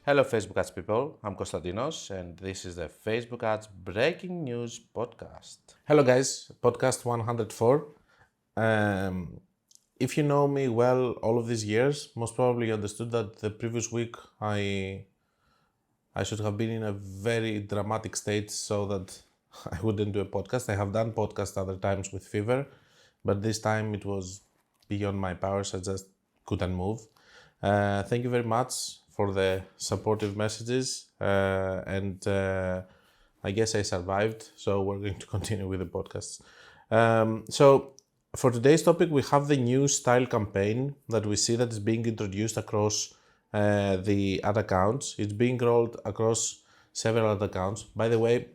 Hello Facebook ads people, I'm Konstantinos and this is the Facebook ads breaking news podcast. Hello guys, podcast 104. If you know me well all of these years, most probably you understood that the previous week I should have been in a very dramatic state so that I wouldn't do a podcast. I have done podcasts other times with fever, but this time it was beyond my powers. I just couldn't move. Thank you very much for the supportive messages and I guess I survived, so we're going to continue with the podcasts. So for today's topic, we have the new style campaign that we see that is being introduced across the ad accounts. It's being rolled across several ad accounts. By the way,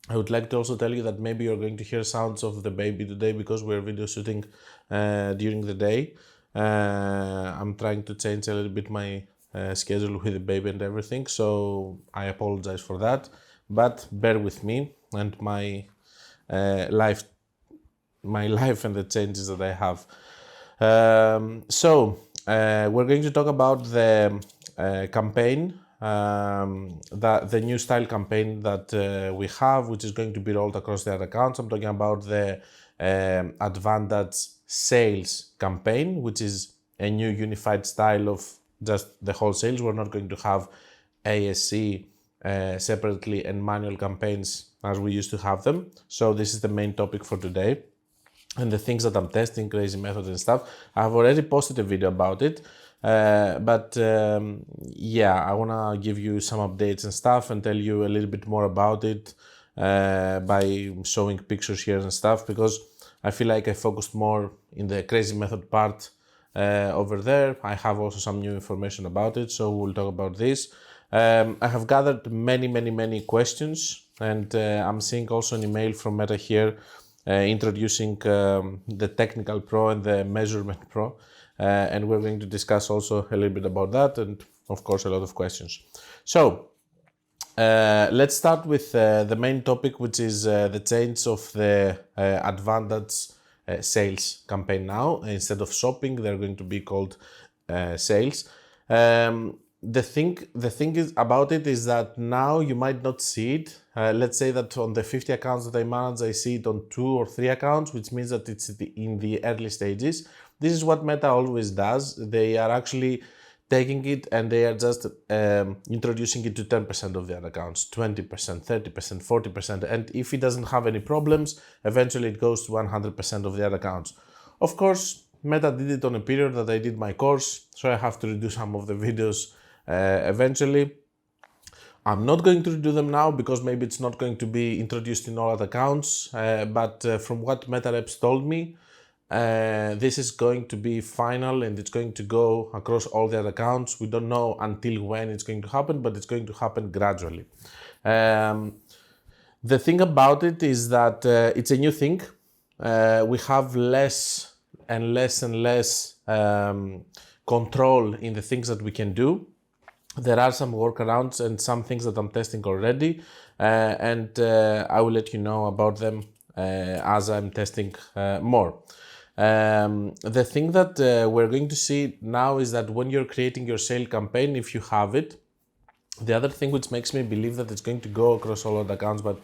I would like to also tell you that maybe you're going to hear sounds of the baby today because we're video shooting during the day. I'm trying to change a little bit my schedule with the baby and everything, so I apologize for that, but bear with me and my life and the changes that I have. We're going to talk about the campaign, the new style campaign that we have, which is going to be rolled across the ad accounts. I'm talking about the Advantage sales campaign, which is a new unified style of just the whole sales. We're not going to have ASC separately and manual campaigns as we used to have them. So this is the main topic for today. And the things that I'm testing, crazy methods and stuff, I've already posted a video about it. I want to give you some updates and stuff and tell you a little bit more about it by showing pictures here and stuff, because I feel like I focused more in the crazy method part over there. I have also some new information about it, so we'll talk about this. I have gathered many questions, and I'm seeing also an email from Meta here introducing the technical pro and the measurement pro, and we're going to discuss also a little bit about that, and of course a lot of questions. So let's start with the main topic, which is the change of the Advantage sales campaign. Now, instead of shopping, they're going to be called sales. The thing is about it is that now you might not see it. Let's say that on the 50 accounts that I manage, I see it on 2 or 3 accounts, which means that it's in the early stages. This is what Meta always does. They are actually taking it and they are just introducing it to 10% of their accounts, 20%, 30%, 40%. And if it doesn't have any problems, eventually it goes to 100% of their accounts. Of course, Meta did it on a period that I did my course, so I have to redo some of the videos eventually. I'm not going to redo them now because maybe it's not going to be introduced in all other accounts, but from what Meta reps told me, this is going to be final and it's going to go across all the other accounts. We don't know until when it's going to happen, but it's going to happen gradually. The thing about it is that it's a new thing. We have less and less control in the things that we can do. There are some workarounds and some things that I'm testing already, and I will let you know about them as I'm testing more. The thing that we're going to see now is that when you're creating your sale campaign, if you have it, the other thing which makes me believe that it's going to go across all of the accounts, but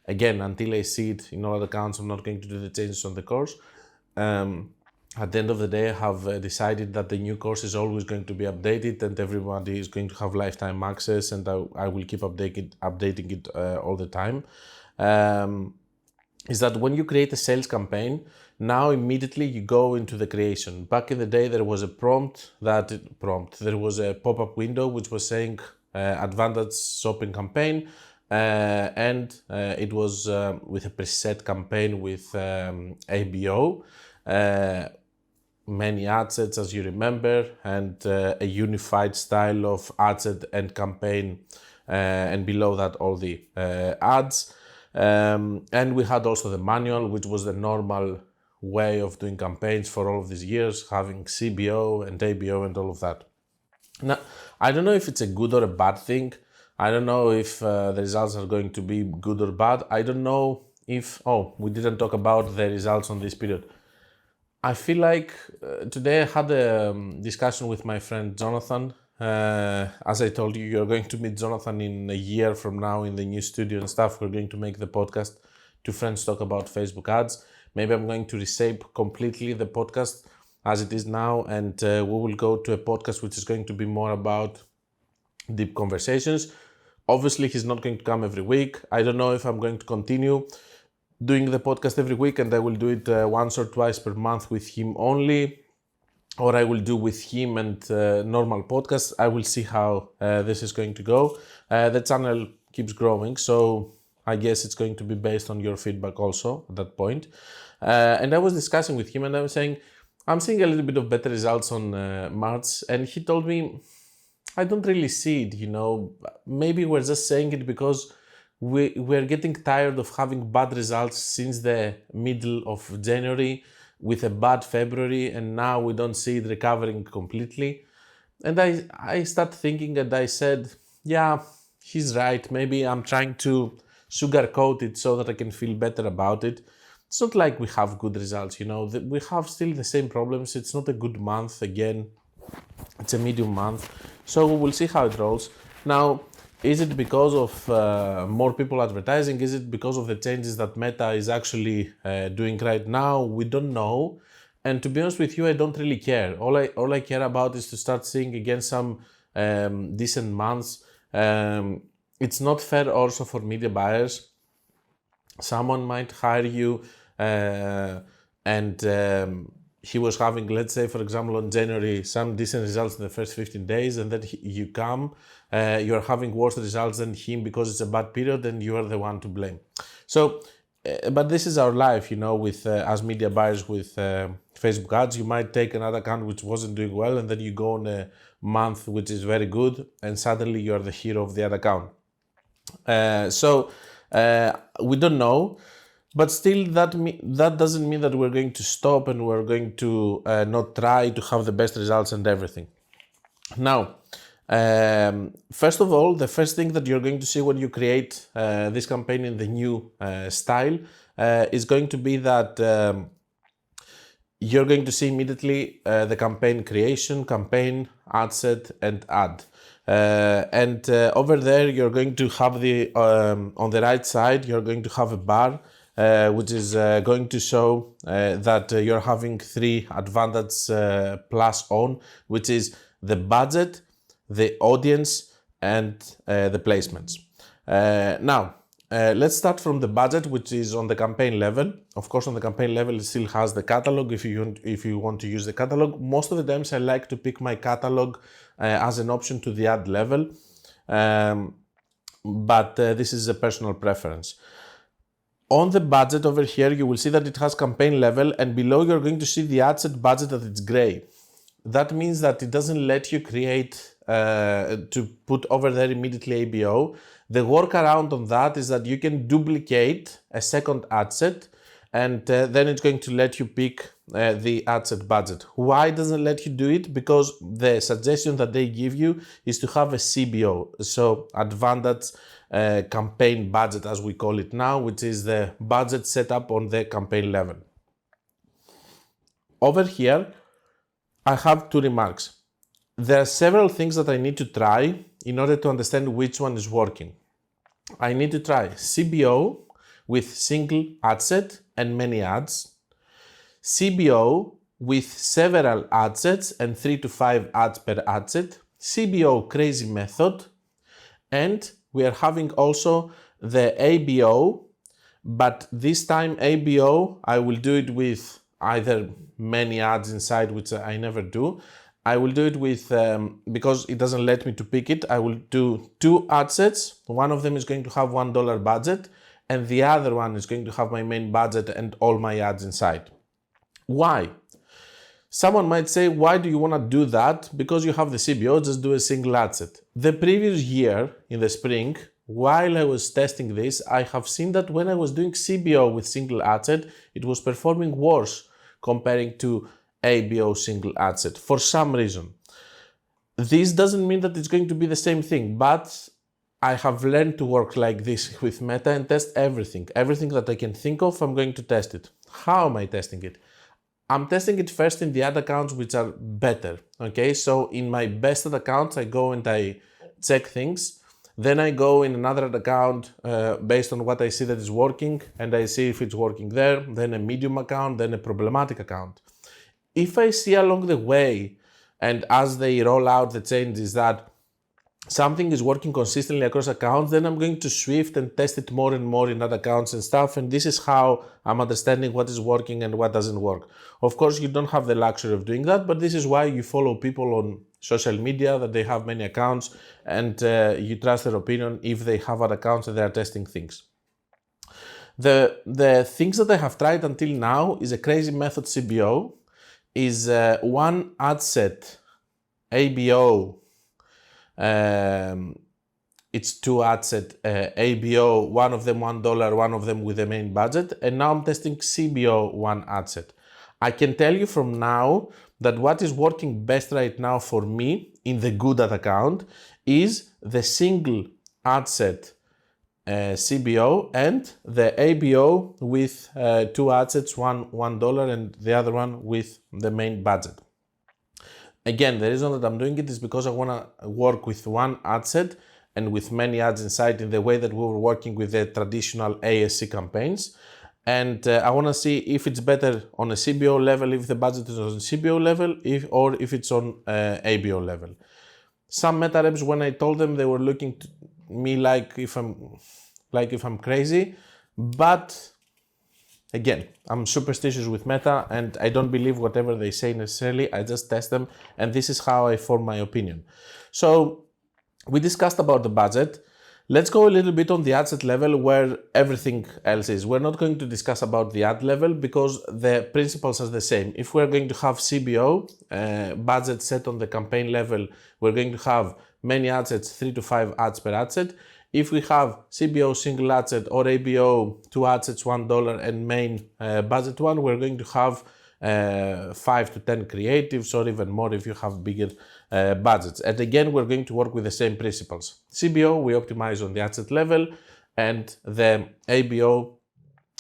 again, until I see it in all the accounts, I'm not going to do the changes on the course. At the end of the day, I have decided that the new course is always going to be updated and everybody is going to have lifetime access, and I will keep updating it all the time. Is that when you create a sales campaign, now immediately you go into the creation. Back in the day, there was a there was a pop-up window which was saying Advantage shopping campaign, and it was with a preset campaign with ABO, many ad sets as you remember, and a unified style of ad set and campaign, and below that all the ads. And we had also the manual, which was the normal way of doing campaigns for all of these years, having CBO and ABO and all of that. Now, I don't know if it's a good or a bad thing. I don't know if the results are going to be good or bad. I don't know if... we didn't talk about the results on this period. I feel like today I had a discussion with my friend Jonathan As I told you, you're going to meet Jonathan in a year from now in the new studio and stuff. We're going to make the podcast Two Friends Talk About Facebook Ads. Maybe I'm going to reshape completely the podcast as it is now, and we will go to a podcast which is going to be more about deep conversations. Obviously, he's not going to come every week. I don't know if I'm going to continue doing the podcast every week and I will do it once or twice per month with him only, or I will do with him and normal podcasts. I will see how this is going to go. The channel keeps growing, so I guess it's going to be based on your feedback also at that point. And I was discussing with him and I was saying, I'm seeing a little bit of better results on March, and he told me, I don't really see it, maybe we're just saying it because we're getting tired of having bad results since the middle of January with a bad February, and now we don't see it recovering completely. And I started thinking and I said, yeah, he's right. Maybe I'm trying to sugarcoat it so that I can feel better about it. It's not like we have good results, we have still the same problems. It's not a good month again. It's a medium month. So we will see how it rolls. Now, is it because of more people advertising? Is it because of the changes that Meta is actually doing right now? We don't know. And to be honest with you, I don't really care. All I care about is to start seeing again some decent months. It's not fair also for media buyers. Someone might hire you and he was having, let's say, for example, on January, some decent results in the first 15 days, and then you come, you're having worse results than him because it's a bad period and you are the one to blame. So, but this is our life, with as media buyers with Facebook ads. You might take another account which wasn't doing well, and then you go on a month which is very good, and suddenly you're the hero of the other account. So we don't know. But still, that doesn't mean that we're going to stop and we're going to not try to have the best results and everything. Now, first of all, the first thing that you're going to see when you create this campaign in the new style is going to be that you're going to see immediately the campaign creation, campaign, ad set, and ad. And over there, you're going to have on the right side, you're going to have a bar which is going to show that you're having 3 advantages plus on, which is the budget, the audience, and the placements. Now, let's start from the budget, which is on the campaign level. Of course, on the campaign level, it still has the catalog if you want to use the catalog. Most of the times, I like to pick my catalog as an option to the ad level, but this is a personal preference. On the budget over here, you will see that it has campaign level, and below you're going to see the ad set budget that it's gray. That means that it doesn't let you create, to put over there immediately ABO. The workaround on that is that you can duplicate a second ad set, and then it's going to let you pick the ad set budget. Why doesn't it let you do it? Because the suggestion that they give you is to have a CBO, so advantage campaign budget, as we call it now, which is the budget set up on the campaign level. Over here, I have 2 remarks. There are several things that I need to try in order to understand which one is working. I need to try CBO with single ad set and many ads, CBO with several ad sets and 3 to 5 ads per ad set, CBO crazy method, and we are having also the ABO, but this time ABO, I will do it with either many ads inside, which I never do. I will do it with, because it doesn't let me to pick it, I will do 2 ad sets. One of them is going to have $1 budget, and the other one is going to have my main budget and all my ads inside. Why? Someone might say, why do you want to do that? Because you have the CBO, just do a single ad set. The previous year, in the spring, while I was testing this, I have seen that when I was doing CBO with single ad set, it was performing worse comparing to ABO single ad set for some reason. This doesn't mean that it's going to be the same thing, but I have learned to work like this with Meta and test everything. Everything that I can think of, I'm going to test it. How am I testing it? I'm testing it first in the ad accounts which are better, okay? So in my best ad accounts, I go and I check things. Then I go in another ad account based on what I see that is working, and I see if it's working there, then a medium account, then a problematic account. If I see along the way, and as they roll out the changes, that something is working consistently across accounts, then I'm going to shift and test it more and more in other accounts and stuff. And this is how I'm understanding what is working and what doesn't work. Of course, you don't have the luxury of doing that, but this is why you follow people on social media that they have many accounts, and you trust their opinion if they have other accounts and they are testing things. The things that I have tried until now is a crazy method CBO, is one ad set ABO. It's two ad set ABO, one of them $1, one of them with the main budget, and now I'm testing CBO one ad set. I can tell you from now that what is working best right now for me in the good ad account is the single ad set CBO and the ABO with two ad sets, one $1 and the other one with the main budget. Again, the reason that I'm doing it is because I want to work with one ad set and with many ads inside in the way that we were working with the traditional ASC campaigns. And I want to see if it's better on a CBO level, if the budget is on a CBO level, or if it's on ABO level. Some meta reps, when I told them, they were looking to me like if I'm crazy, but again, I'm superstitious with meta and I don't believe whatever they say necessarily. I just test them, and this is how I form my opinion. So we discussed about the budget. Let's go a little bit on the ad set level where everything else is. We're not going to discuss about the ad level because the principles are the same. If we're going to have CBO, budget set on the campaign level, we're going to have many ad sets, 3 to 5 ads per ad set. If we have CBO single ad set or ABO, two ad sets, $1 and main budget one, we're going to have 5 to 10 creatives or even more if you have bigger budgets. And again, we're going to work with the same principles. CBO, we optimize on the ad set level, and the ABO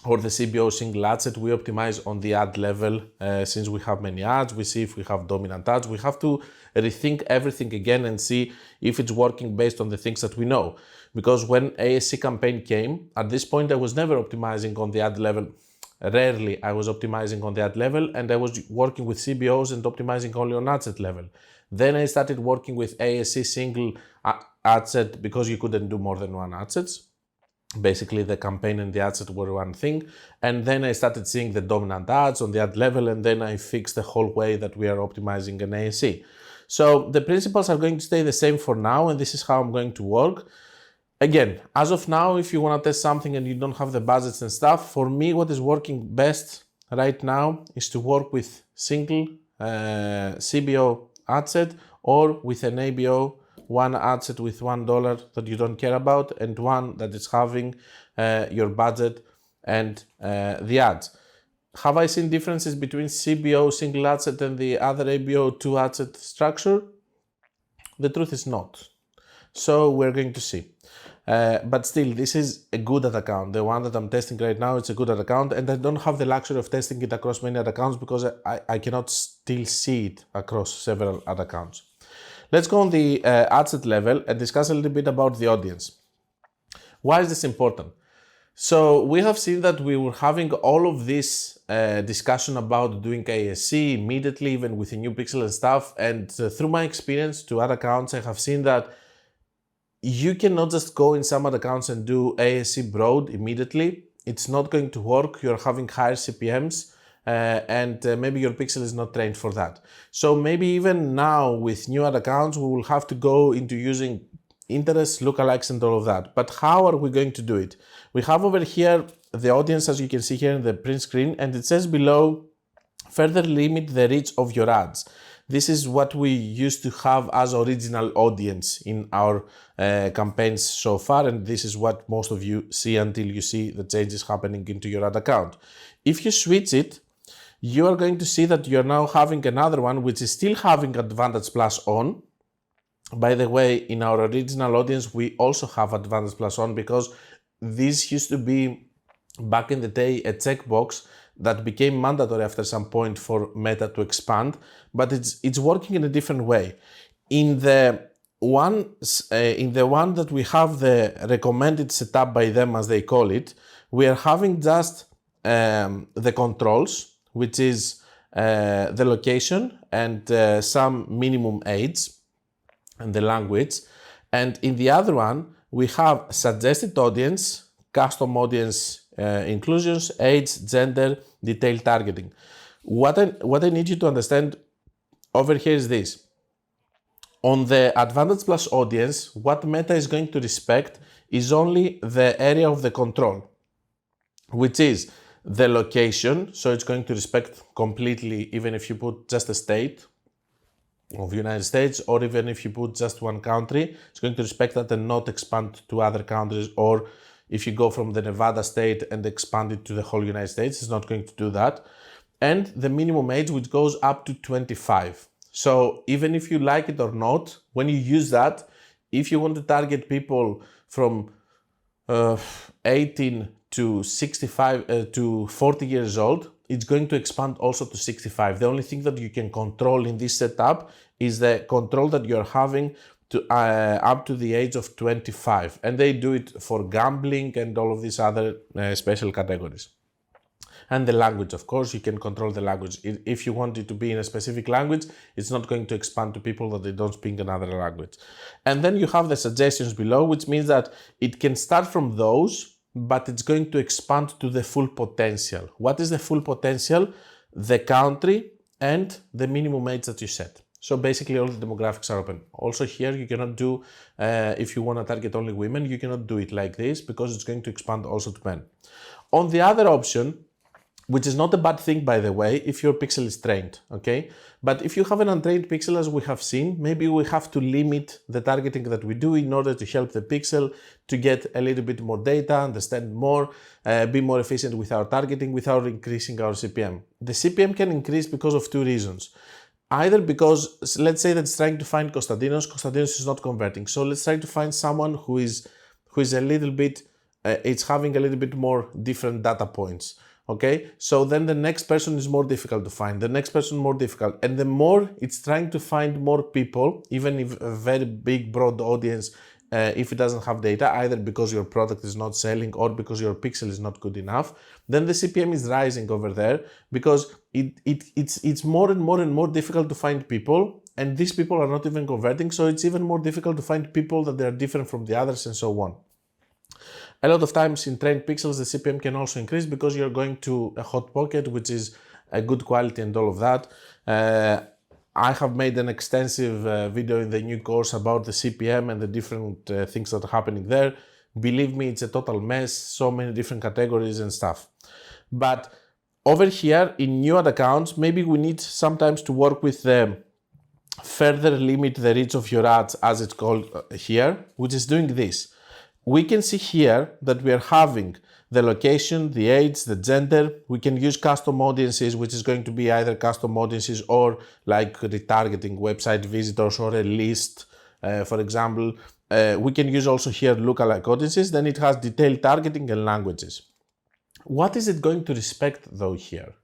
or the CBO single ad set, we optimize on the ad level. Since we have many ads, we see if we have dominant ads. We have to rethink everything again and see if it's working based on the things that we know. Because when ASC campaign came, at this point I was never optimizing on the ad level. Rarely I was optimizing on the ad level, and I was working with CBOs and optimizing only on ad set level. Then I started working with ASC single ad set because you couldn't do more than one ad sets. Basically the campaign and the ad set were one thing. And then I started seeing the dominant ads on the ad level, and then I fixed the whole way that we are optimizing an ASC. So the principles are going to stay the same for now, and this is how I'm going to work. Again, as of now, if you want to test something and you don't have the budgets and stuff, for me, what is working best right now is to work with single CBO ad set or with an ABO, one ad set with $1 that you don't care about and one that is having your budget and the ads. Have I seen differences between CBO single ad set and the other ABO two ad set structure? The truth is not. So we're going to see. But still, this is a good ad account. The one that I'm testing right now, it's a good ad account, and I don't have the luxury of testing it across many ad accounts because I cannot still see it across several ad accounts. Let's go on the ad set level and discuss a little bit about the audience. Why is this important? So we have seen that we were having all of this discussion about doing ASC immediately, even with a new pixel and stuff, and through my experience to ad accounts, I have seen that you cannot just go in some ad accounts and do ASC broad immediately. It's not going to work. You're having higher CPMs and maybe your pixel is not trained for that. So maybe even now with new ad accounts, we will have to go into using interests, lookalikes and all of that. But how are we going to do it? We have over here the audience, as you can see here in the print screen, and it says below, further limit the reach of your ads. This is what we used to have as original audience in our campaigns so far, and this is what most of you see until you see the changes happening into your ad account. If you switch it, you are going to see that you're now having another one which is still having Advantage Plus on. By the way, in our original audience, we also have Advantage Plus on because this used to be back in the day a checkbox that became mandatory after some point for Meta to expand, but it's working in a different way. In the one that we have the recommended setup by them, as they call it, we are having just the controls, which is the location and some minimum age and the language. And in the other one, we have suggested audience, custom audience inclusions, age, gender, detailed targeting. What I need you to understand over here is this. On the Advantage Plus audience, what Meta is going to respect is only the area of the control, which is the location. So it's going to respect completely, even if you put just a state of United States, or even if you put just one country, it's going to respect that and not expand to other countries. Or if you go from the Nevada state and expand it to the whole United States, it's not going to do that. And the minimum age, which goes up to 25. So even if you like it or not, when you use that, if you want to target people from 18 to 65 to 40 years old, it's going to expand also to 65. The only thing that you can control in this setup is the control that you're having to up to the age of 25. And they do it for gambling and all of these other special categories. And the language, of course, you can control the language. If you want it to be in a specific language, it's not going to expand to people that they don't speak another language. And then you have the suggestions below, which means that it can start from those, but it's going to expand to the full potential. What is the full potential? The country and the minimum age that you set. So basically all the demographics are open. Also here you cannot do, if you want to target only women, you cannot do it like this because it's going to expand also to men. On the other option, which is not a bad thing, by the way, if your pixel is trained, okay? But if you have an untrained pixel, as we have seen, maybe we have to limit the targeting that we do in order to help the pixel to get a little bit more data, understand more, be more efficient with our targeting without increasing our CPM. The CPM can increase because of two reasons. Either because, let's say that it's trying to find Konstantinos is not converting. So let's try to find someone who is a little bit, it's having a little bit more different data points. Okay, so then the next person is more difficult to find, the next person more difficult. And the more it's trying to find more people, even if a very big, broad audience, if it doesn't have data, either because your product is not selling or because your pixel is not good enough, then the CPM is rising over there because it's more and more difficult to find people. And these people are not even converting, so it's even more difficult to find people that they are different from the others and so on. A lot of times in trained pixels, the CPM can also increase because you're going to a hot pocket, which is a good quality and all of that. I have made an extensive video in the new course about the CPM and the different things that are happening there. Believe me, it's a total mess, so many different categories and stuff. But over here in new ad accounts, maybe we need sometimes to work with the further limit the reach of your ads, as it's called here, which is doing this. We can see here that we are having the location, the age, the gender. We can use custom audiences, which is going to be either custom audiences or like retargeting website visitors or a list, for example. We can use also here lookalike audiences. Then it has detailed targeting and languages. What is it going to respect though here?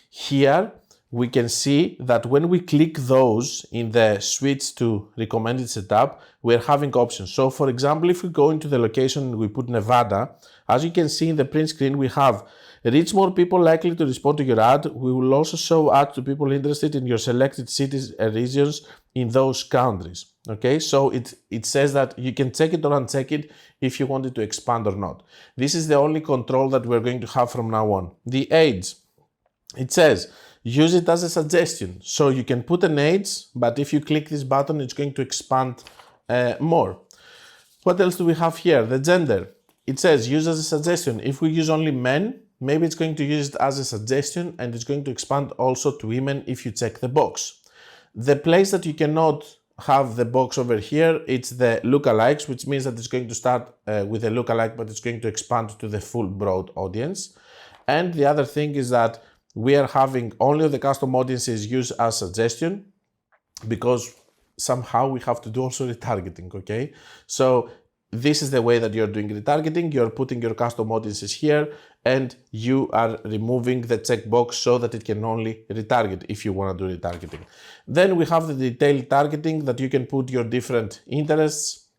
Here we can see that when we click those in the switch to recommended setup, we're having options. So for example, if we go into the location and we put Nevada, as you can see in the print screen, we have reach more people likely to respond to your ad. We will also show ads to people interested in your selected cities and regions in those countries. Okay, so it says that you can check it or uncheck it if you want it to expand or not. This is the only control that we're going to have from now on. The age, it says, use it as a suggestion. So you can put an age, but if you click this button, it's going to expand more. What else do we have here? The gender. It says use as a suggestion. If we use only men, maybe it's going to use it as a suggestion and it's going to expand also to women if you check the box. The place that you cannot have the box over here, it's the lookalikes, which means that it's going to start with a lookalike, but it's going to expand to the full broad audience. And the other thing is that we are having only the custom audiences used as suggestion because somehow we have to do also retargeting, okay? So this is the way that you're doing retargeting. You're putting your custom audiences here and you are removing the checkbox so that it can only retarget if you want to do retargeting. Then we have the detailed targeting that you can put your different interests,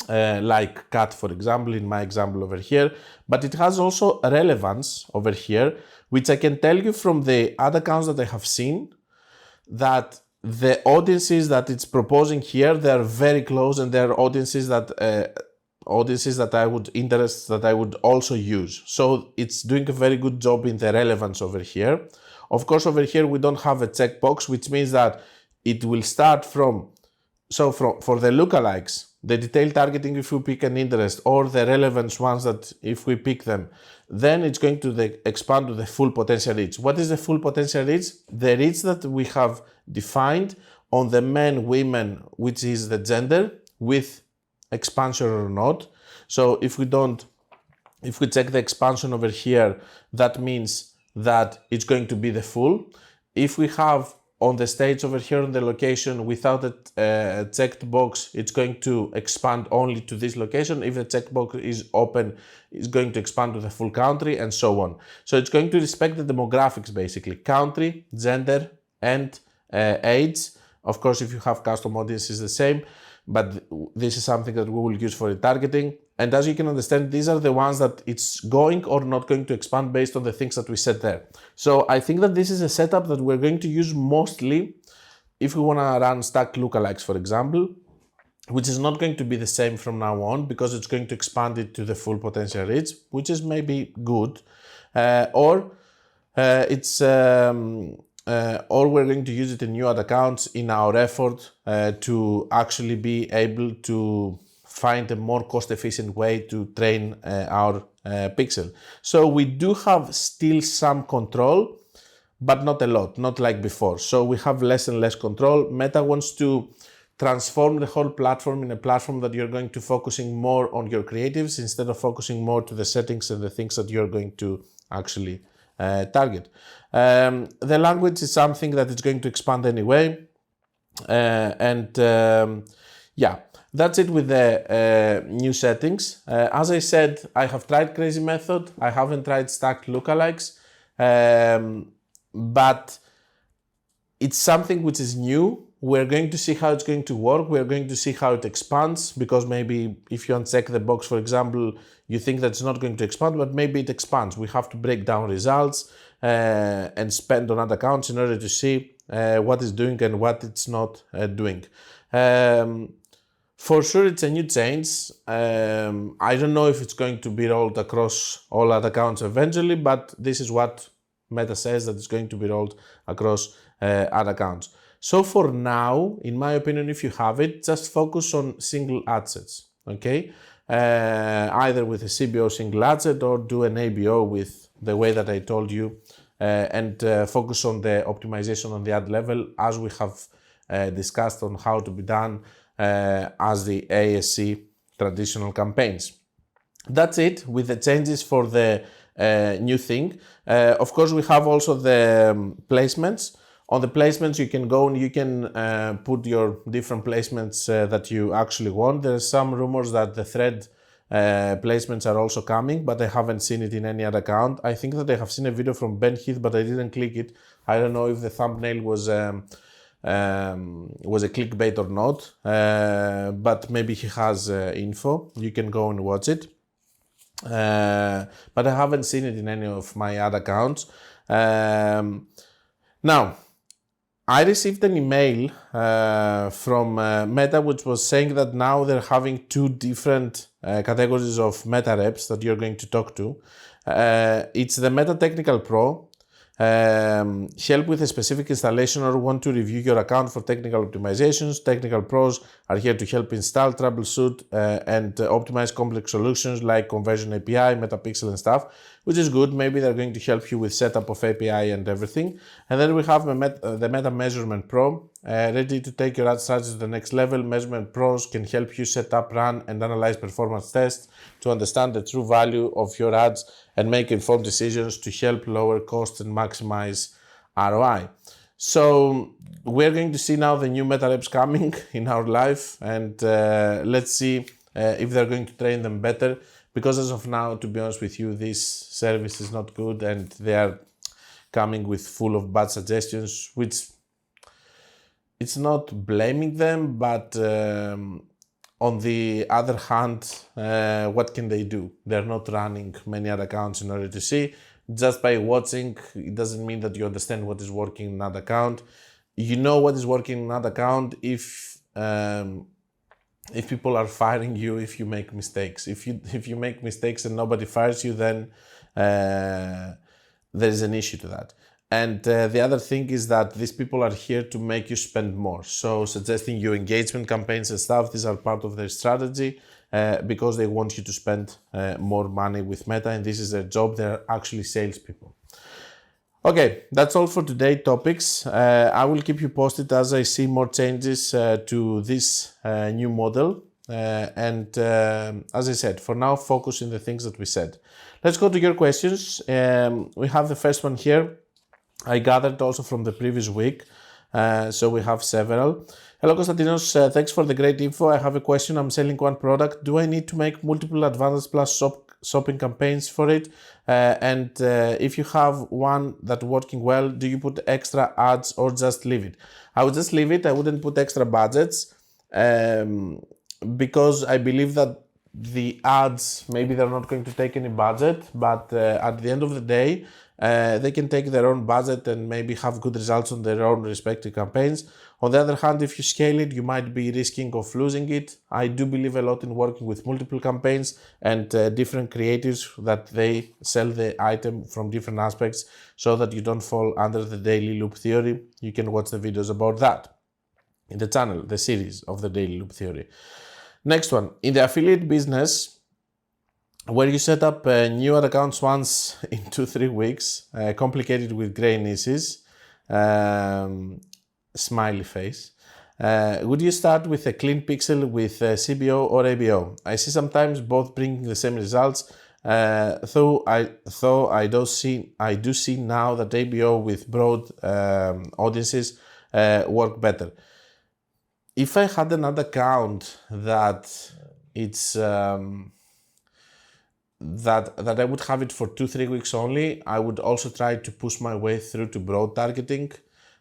like cat, for example, in my example over here, but it has also relevance over here, which I can tell you from the ad accounts that I have seen that the audiences that it's proposing here, they are very close, and they are audiences that I would also use. So it's doing a very good job in the relevance over here. Of course, over here we don't have a checkbox, which means that it will start for the lookalikes, the detailed targeting if we pick an interest, or the relevance ones that if we pick them, then it's going to expand to the full potential reach. What is the full potential reach? The reach that we have defined on the men, women, which is the gender, with expansion or not. So if we check the expansion over here, that means that it's going to be the full. If we have on the stage over here on the location without a checked box, it's going to expand only to this location. If the checkbox is open, it's going to expand to the full country, and so on. So it's going to respect the demographics, basically, country, gender, and age. Of course, if you have custom audience, it's the same, but this is something that we will use for retargeting. And as you can understand, these are the ones that it's going or not going to expand based on the things that we said there. So I think that this is a setup that we're going to use mostly if we want to run stacked lookalikes, for example, which is not going to be the same from now on because it's going to expand it to the full potential reach, which is maybe good, or we're going to use it in new ad accounts in our effort to actually be able to find a more cost-efficient way to train our pixel. So we do have still some control, but not a lot, not like before. So we have less and less control. Meta wants to transform the whole platform in a platform that you're going to focusing more on your creatives instead of focusing more to the settings and the things that you're going to actually target. The language is something that is going to expand anyway. Yeah, that's it with the new settings. As I said, I have tried Crazy Method. I haven't tried stacked lookalikes, but it's something which is new. We're going to see how it's going to work. We're going to see how it expands, because maybe if you uncheck the box, for example, you think that it's not going to expand, but maybe it expands. We have to break down results and spend on ad accounts in order to see what it's doing and what it's not doing. For sure, it's a new change. I don't know if it's going to be rolled across all ad accounts eventually, but this is what Meta says, that it's going to be rolled across ad accounts. So for now, in my opinion, if you have it, just focus on single ad sets, okay? Either with a CBO single ad set or do an ABO with the way that I told you, and focus on the optimization on the ad level as we have discussed on how to be done as the ASC traditional campaigns. That's it with the changes for the new thing. Of course, we have also the placements. On the placements, you can go and you can put your different placements that you actually want. There are some rumors that the thread placements are also coming, but I haven't seen it in any other account. I think that I have seen a video from Ben Heath, but I didn't click it. I don't know if the thumbnail was a clickbait or not, but maybe he has info. You can go and watch it. But I haven't seen it in any of my other accounts. Now, I received an email from Meta, which was saying that now they're having two different categories of Meta reps that you're going to talk to. It's the Meta Technical Pro, help with a specific installation or want to review your account for technical optimizations. Technical pros are here to help install, troubleshoot, and optimize complex solutions like conversion API, Metapixel and stuff, which is good. Maybe they're going to help you with setup of API and everything. And then we have the Meta Measurement Pro, ready to take your ad strategy to the next level. Measurement Pros can help you set up, run, and analyze performance tests to understand the true value of your ads and make informed decisions to help lower costs and maximize ROI. So we're going to see now the new Meta reps coming in our life, and let's see if they're going to train them better, because as of now, to be honest with you, this service is not good and they are coming with full of bad suggestions, which it's not blaming them, but on the other hand, what can they do? They're not running many other accounts in order to see. Just by watching, it doesn't mean that you understand what is working in that account. You know what is working in that account if people are firing you if you make mistakes. If you make mistakes and nobody fires you, then there is an issue to that. And the other thing is that these people are here to make you spend more. So suggesting you engagement campaigns and stuff, these are part of their strategy because they want you to spend more money with Meta, and this is their job. They're actually salespeople. Okay, that's all for today's topics. I will keep you posted as I see more changes to this new model. And as I said, for now, focus on the things that we said. Let's go to your questions. We have the first one here. I gathered also from the previous week, so we have several. Hello Konstantinos, thanks for the great info. I have a question. I'm selling one product. Do I need to make multiple Advantage Plus shopping campaigns for it? And if you have one that's working well, do you put extra ads or just leave it? I would just leave it. I wouldn't put extra budgets because I believe that the ads, maybe they're not going to take any budget, but at the end of the day, they can take their own budget and maybe have good results on their own respective campaigns. On the other hand, if you scale it, you might be risking of losing it. I do believe a lot in working with multiple campaigns and different creatives that they sell the item from different aspects so that you don't fall under the daily loop theory. You can watch the videos about that in the channel, the series of the daily loop theory. Next one, in the affiliate business, where you set up new ad accounts once in 2-3 weeks, complicated with gray niches, smiley face. Would you start with a clean pixel with CBO or ABO? I see sometimes both bringing the same results, though I do see now that ABO with broad audiences work better. If I had another account that it's that I would have it for 2-3 weeks only, I would also try to push my way through to broad targeting,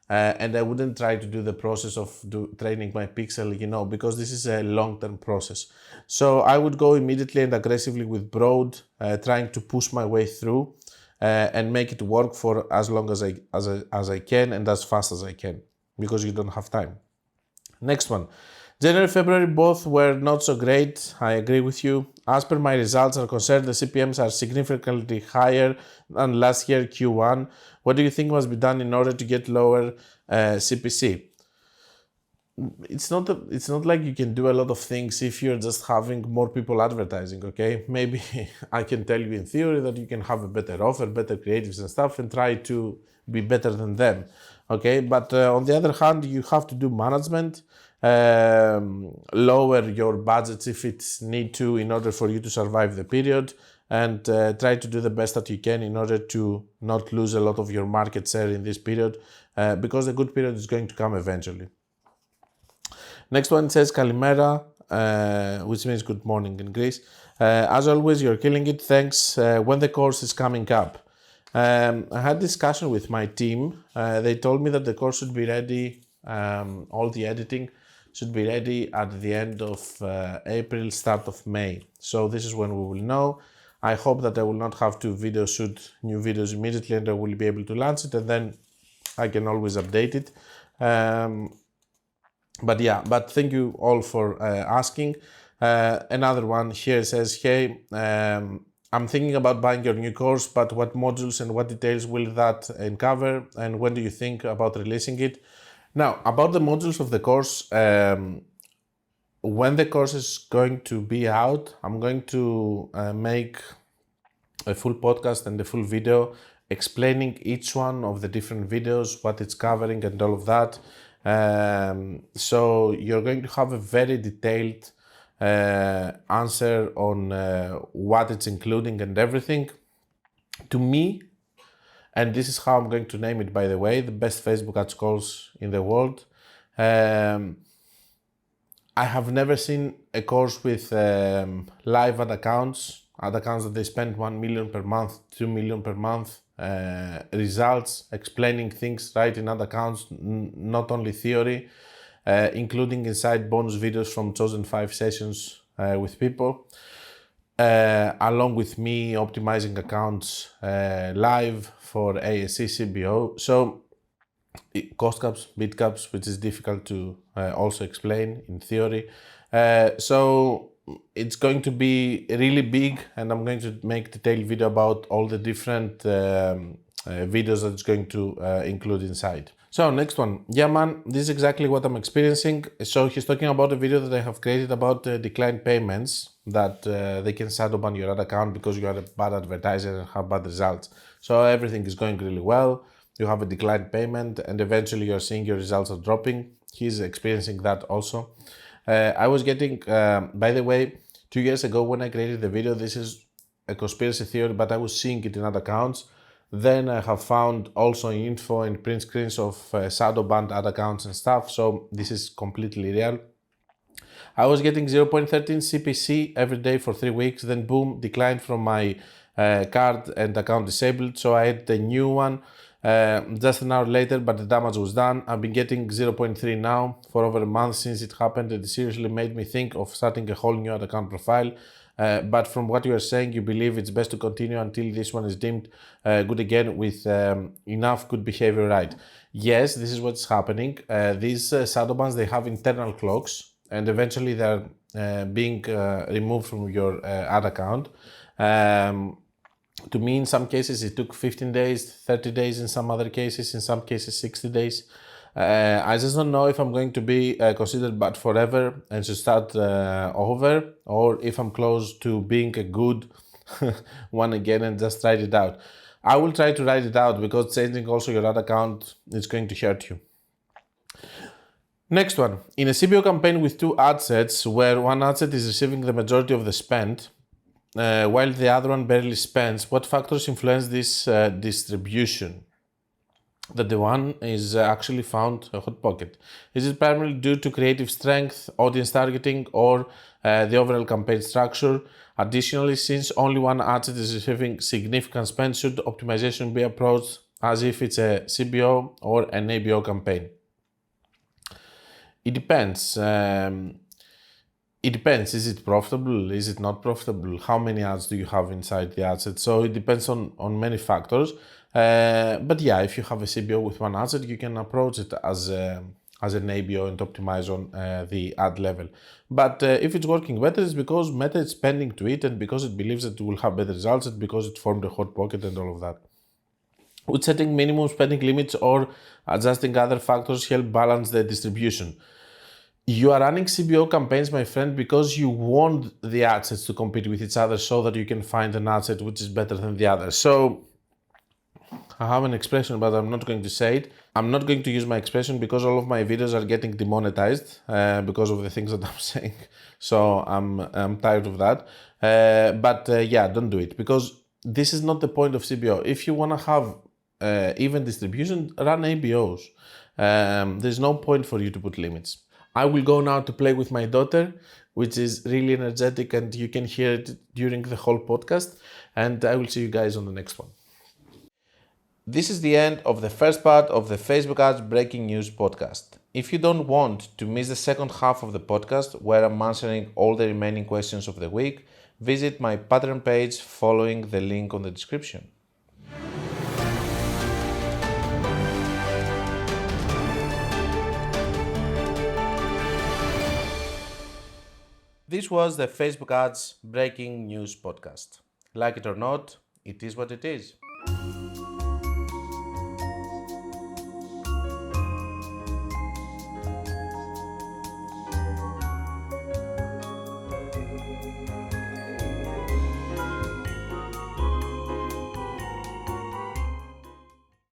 and I wouldn't try to do the process of training my pixel, because this is a long-term process. So I would go immediately and aggressively with broad, trying to push my way through and make it work for as long as I can and as fast as I can, because you don't have time. Next one. January, February, both were not so great. I agree with you. As per my results are concerned, the CPMs are significantly higher than last year Q1. What do you think must be done in order to get lower CPC? It's not like you can do a lot of things if you're just having more people advertising, okay? Maybe I can tell you in theory that you can have a better offer, better creatives and stuff, and try to be better than them, okay? But on the other hand, you have to do management, lower your budgets if it's need to in order for you to survive the period, and try to do the best that you can in order to not lose a lot of your market share in this period, because the good period is going to come eventually. Next one says Kalimera, which means good morning in Greece. As always, you're killing it. Thanks. When the course is coming up? I had discussion with my team. They told me that the course should be ready, all the editing should be ready at the end of April, start of May. So this is when we will know. I hope that I will not have to shoot new videos immediately, and I will be able to launch it, and then I can always update it. But thank you all for asking. Another one here says, hey, I'm thinking about buying your new course, but what modules and what details will that cover, and when do you think about releasing it? Now, about the modules of the course, when the course is going to be out, I'm going to make a full podcast and a full video explaining each one of the different videos, what it's covering and all of that. So you're going to have a very detailed answer on what it's including and everything. To me, and this is how I'm going to name it, by the way, the best Facebook ads course in the world. I have never seen a course with live ad accounts that they spend 1 million per month, 2 million per month, results, explaining things right in ad accounts, not only theory, including inside bonus videos from chosen 5 sessions with people, along with me optimizing accounts live for ASC CBO. So cost caps, bid caps, which is difficult to also explain in theory. So it's going to be really big, and I'm going to make detailed video about all the different videos that it's going to include inside. So next one, yeah man, this is exactly what I'm experiencing. So he's talking about a video that I have created about declined payments, that they can shadow ban your ad account because you are a bad advertiser and have bad results. So everything is going really well. You have a declined payment and eventually you're seeing your results are dropping. He's experiencing that also. I was getting, by the way, 2 years ago when I created the video, this is a conspiracy theory, but I was seeing it in ad accounts. Then I have found also info and print screens of shadow banned ad accounts and stuff. So this is completely real. I was getting 0.13 CPC every day for 3 weeks. Then boom, declined from my card and account disabled. So I had a new one just an hour later, but the damage was done. I've been getting 0.3 now for over a month since it happened. It seriously made me think of starting a whole new ad account profile. But from what you are saying, you believe it's best to continue until this one is deemed good again with enough good behavior, right? Yes, this is what's happening. These shadow bans, they have internal clocks and eventually they're being removed from your ad account. To me, in some cases, it took 15 days, 30 days in some other cases, in some cases 60 days. I just don't know if I'm going to be considered bad forever and should start over, or if I'm close to being a good one again and just write it out. I will try to write it out because changing also your ad account is going to hurt you. Next one. In a CBO campaign with 2 ad sets where one ad set is receiving the majority of the spend, while the other one barely spends, what factors influence this distribution? That the one is actually found a hot pocket. Is it primarily due to creative strength, audience targeting, or the overall campaign structure? Additionally, since only one ad set is receiving significant spend, should optimization be approached as if it's a CBO or an ABO campaign? It depends. It depends. Is it profitable? Is it not profitable? How many ads do you have inside the ad set? So it depends on many factors. But yeah, if you have a CBO with one ad set, you can approach it as an ABO and optimize on the ad level. But if it's working better, it's because Meta is spending to it and because it believes that it will have better results and because it formed a hot pocket and all of that. Would setting minimum spending limits or adjusting other factors help balance the distribution? You are running CBO campaigns, my friend, because you want the ad sets to compete with each other so that you can find an ad set which is better than the other. So I have an expression, but I'm not going to say it. I'm not going to use my expression because all of my videos are getting demonetized because of the things that I'm saying. So I'm tired of that. But yeah, don't do it because this is not the point of CBO. If you want to have even distribution, run ABOs. There's no point for you to put limits. I will go now to play with my daughter, which is really energetic and you can hear it during the whole podcast. And I will see you guys on the next one. This is the end of the first part of the Facebook Ads Breaking News podcast. If you don't want to miss the second half of the podcast, where I'm answering all the remaining questions of the week, visit my Patreon page following the link on the description. This was the Facebook Ads Breaking News podcast. Like it or not, it is what it is.